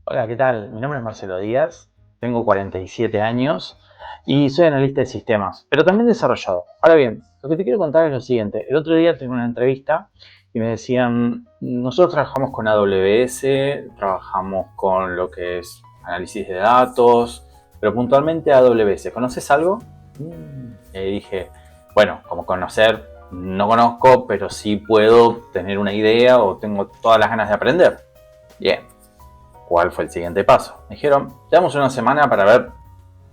Hola, ¿qué tal? Mi nombre es Marcelo Díaz, tengo 47 años y soy analista de sistemas, pero también desarrollador. Ahora bien, lo que te quiero contar es lo siguiente. El otro día tuve una entrevista y me decían, nosotros trabajamos con AWS, trabajamos con lo que es análisis de datos, pero puntualmente AWS. ¿Conoces algo? Y ahí dije, bueno, como conocer, no conozco, pero sí puedo tener una idea o tengo todas las ganas de aprender. Bien. ¿Cuál fue el siguiente paso? Me dijeron, te damos una semana para ver,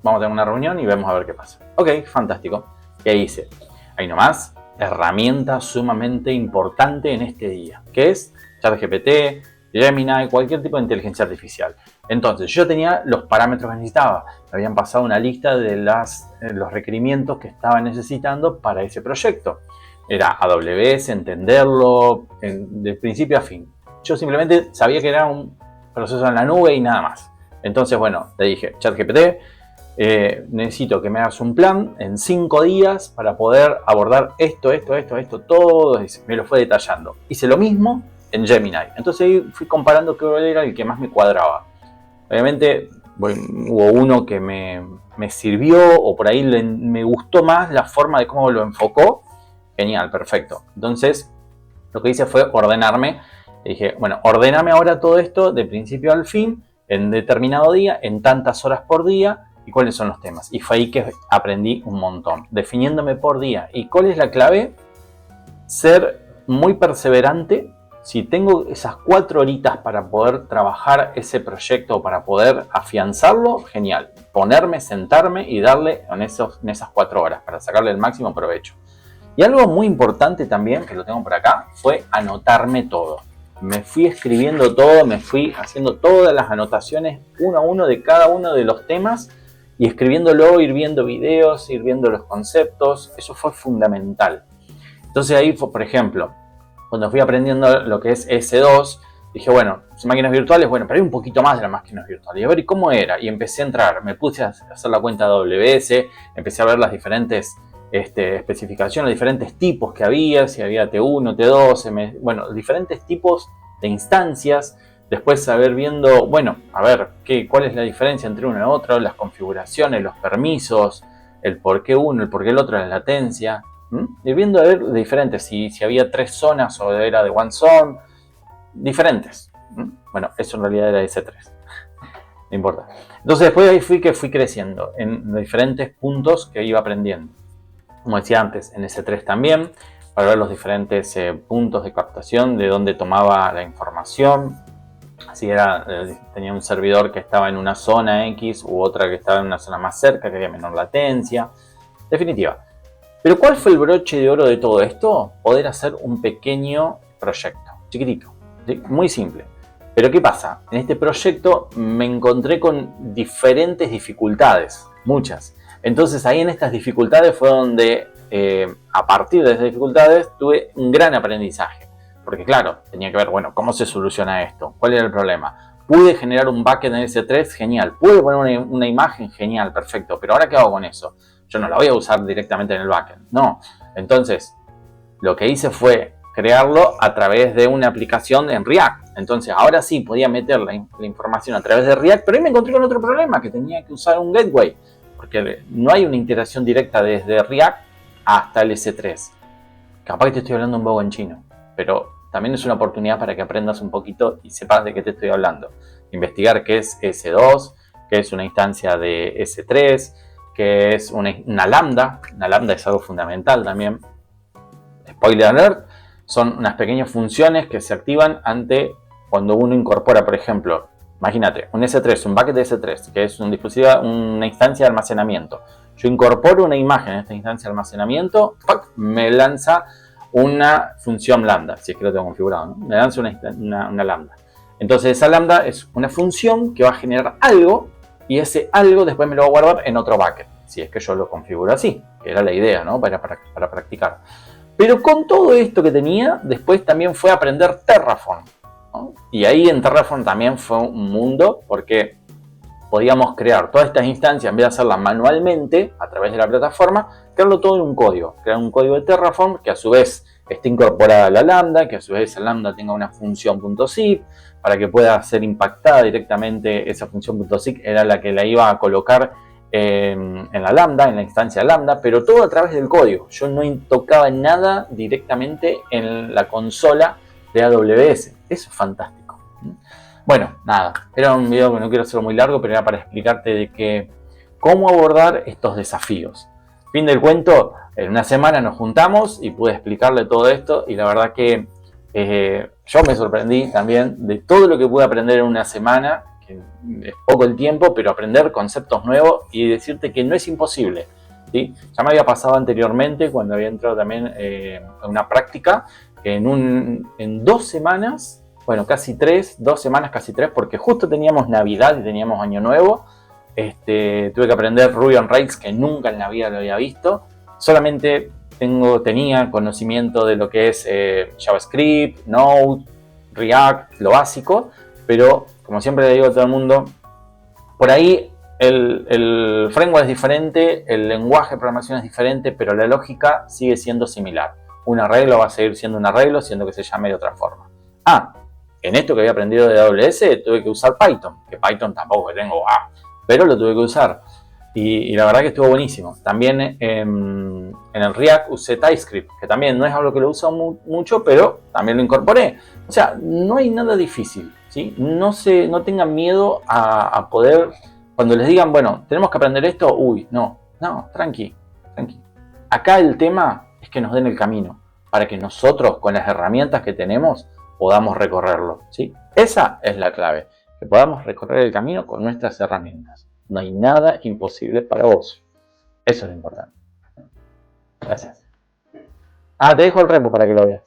vamos a tener una reunión y vemos a ver qué pasa. Ok, fantástico. ¿Qué hice? Ahí nomás, herramienta sumamente importante en este día, que es ChatGPT, Gemini, cualquier tipo de inteligencia artificial. Entonces, yo tenía los parámetros que necesitaba. Me habían pasado una lista de los requerimientos que estaba necesitando para ese proyecto. Era AWS, entenderlo, de principio a fin. Yo simplemente sabía que era un proceso en la nube y nada más. Entonces, bueno, le dije, ChatGPT, necesito que me hagas un plan en 5 días para poder abordar esto, todo. Y me lo fue detallando. Hice lo mismo en Gemini. Entonces ahí fui comparando qué era el que más me cuadraba. Obviamente hubo uno que me sirvió o por ahí me gustó más la forma de cómo lo enfocó. Genial, perfecto. Entonces lo que hice fue ordenarme. Le dije, bueno, ordéname ahora todo esto de principio al fin, en determinado día, en tantas horas por día, y cuáles son los temas. Y fue ahí que aprendí un montón, definiéndome por día. ¿Y cuál es la clave? Ser muy perseverante. Si tengo esas 4 horitas para poder trabajar ese proyecto, para poder afianzarlo, genial. Ponerme, sentarme y darle en esas 4 horas para sacarle el máximo provecho. Y algo muy importante también, que lo tengo por acá, fue anotarme todo. Me fui escribiendo todo, me fui haciendo todas las anotaciones uno a uno de cada uno de los temas y escribiéndolo, ir viendo videos, ir viendo los conceptos. Eso fue fundamental. Entonces ahí fue, por ejemplo, cuando fui aprendiendo lo que es S2, dije, bueno, máquinas virtuales, bueno, pero hay un poquito más de las máquinas virtuales. Y a ver, ¿y cómo era? Y empecé a entrar, me puse a hacer la cuenta de AWS, empecé a ver las diferentes especificaciones, diferentes tipos que había, si había T1, T2, bueno, diferentes tipos de instancias. Después saber viendo, bueno, a ver, cuál es la diferencia entre uno y otro, las configuraciones, los permisos, el por qué uno, el por qué el otro, la latencia. Ir viendo a ver diferentes, si había 3 zonas o era de one zone, diferentes. Bueno, eso en realidad era S3. No importa. Entonces después de ahí fui creciendo en diferentes puntos que iba aprendiendo. Como decía antes, en S3 también, para ver los diferentes puntos de captación, de dónde tomaba la información. Si tenía un servidor que estaba en una zona X u otra que estaba en una zona más cerca, que había menor latencia. Definitiva. Pero ¿cuál fue el broche de oro de todo esto? Poder hacer un pequeño proyecto, chiquitito, ¿sí? Muy simple. Pero ¿qué pasa? En este proyecto me encontré con diferentes dificultades, muchas. Entonces ahí en estas dificultades fue donde, a partir de esas dificultades, tuve un gran aprendizaje. Porque claro, tenía que ver, bueno, ¿cómo se soluciona esto? ¿Cuál era el problema? Pude generar un backend en S3, genial. Pude poner una imagen, genial, perfecto. Pero ahora, ¿qué hago con eso? Yo no la voy a usar directamente en el backend, no. Entonces, lo que hice fue crearlo a través de una aplicación en React. Entonces, ahora sí podía meter la información a través de React, pero ahí me encontré con otro problema, que tenía que usar un gateway, porque no hay una integración directa desde React hasta el S3. Capaz que te estoy hablando un poco en chino, pero también es una oportunidad para que aprendas un poquito y sepas de qué te estoy hablando. Investigar qué es S2, qué es una instancia de S3, que es una lambda. Una lambda es algo fundamental también. Spoiler alert, son unas pequeñas funciones que se activan cuando uno incorpora, por ejemplo, imagínate, un S3, un bucket de S3, que es un dispositivo, una instancia de almacenamiento. Yo incorporo una imagen en esta instancia de almacenamiento, me lanza una función lambda, si es que lo tengo configurado, ¿no? Me lanza una lambda. Entonces esa lambda es una función que va a generar algo y ese algo después me lo va a guardar en otro bucket, si es que yo lo configuro así, que era la idea, ¿no? Para practicar. Pero con todo esto que tenía, después también fue aprender Terraform, ¿no? Y ahí en Terraform también fue un mundo, porque podíamos crear todas estas instancias, en vez de hacerlas manualmente a través de la plataforma, crearlo todo en un código. Crear un código de Terraform que a su vez esté incorporada a la lambda, que a su vez la lambda tenga una función .zip, para que pueda ser impactada directamente. Esa función .zip era la que la iba a colocar en la lambda, en la instancia lambda, pero todo a través del código. Yo no tocaba nada directamente en la consola de AWS. Eso es fantástico. Bueno, nada, era un video que no quiero hacerlo muy largo, pero era para explicarte de que cómo abordar estos desafíos. Fin del cuento, en una semana nos juntamos y pude explicarle todo esto, y la verdad que yo me sorprendí también de todo lo que pude aprender en una semana, que es poco el tiempo, pero aprender conceptos nuevos y decirte que no es imposible, ¿sí? Ya me había pasado anteriormente cuando había entrado también a una práctica, que en 2 semanas, bueno, casi 3, 2 semanas, casi 3, porque justo teníamos Navidad y teníamos Año Nuevo. Tuve que aprender Ruby on Rails, que nunca en la vida lo había visto. Solamente tenía conocimiento de lo que es JavaScript, Node, React, lo básico, pero como siempre le digo a todo el mundo, por ahí el framework es diferente, el lenguaje de programación es diferente, pero la lógica sigue siendo similar. Un arreglo va a seguir siendo un arreglo, siendo que se llame de otra forma. En esto que había aprendido de AWS tuve que usar Python, que Python tampoco tengo, pero lo tuve que usar. Y la verdad que estuvo buenísimo. También en el React usé TypeScript, que también no es algo que lo uso mucho, pero también lo incorporé. O sea, no hay nada difícil, ¿sí? No tengan miedo a poder, cuando les digan, bueno, tenemos que aprender esto, no, tranqui. Acá el tema es que nos den el camino, para que nosotros, con las herramientas que tenemos, podamos recorrerlo, ¿sí? Esa es la clave, que podamos recorrer el camino con nuestras herramientas. No hay nada imposible para vos. Eso es lo importante. Gracias. Te dejo el repo para que lo veas.